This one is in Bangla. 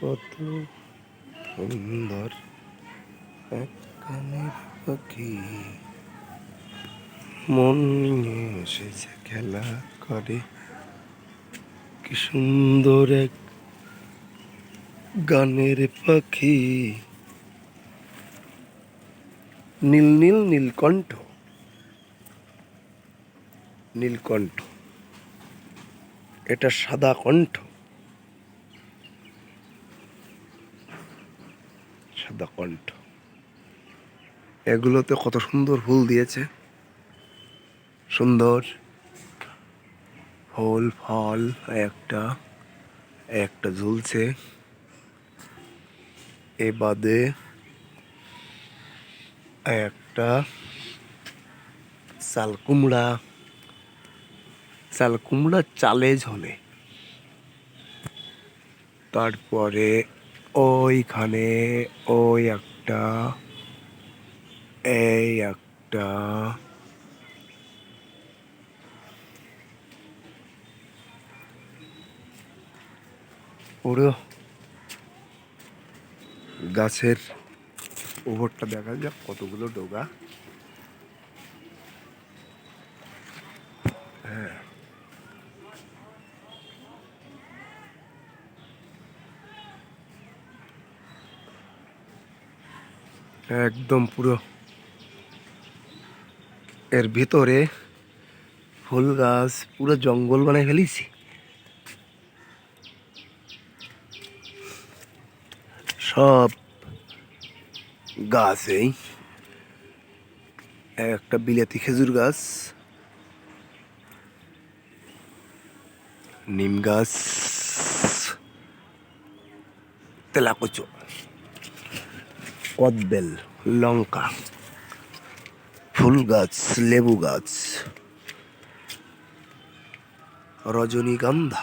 কত সুন্দর এক কানের পাখি মন নিয়ে এসেছে খেলা করে। কি সুন্দর এক গানের পাখি, নীল নীল নীলকণ্ঠ, নীলকণ্ঠ। এটা সাদা কণ্ঠ, সাদা কণ্ঠ। এগুলোতে কত সুন্দর ফুল দিয়েছে, সুন্দর ফুল ফল। একটা একটা ঝুলছে, এ বাদে একটা চাল কুমড়া, চাল কুমড়া চালে ঝোলে। তারপরে ওইখানে ওই একটা, এই একটা, পুরো গাছের উপরটা দেখা যাক কতগুলো ডগা। হ্যাঁ, একদম পুরো এর ভিতরে ফুল গাছ, পুরো জঙ্গল বানাই ফেলেছি। সব গাছেই একটা বিলাতি খেজুর গাছ, নিম গাছ, তেলাকুচো, কদবেল, লঙ্কা, ফুল গাছ, লেবু গাছ, রজনীগন্ধা।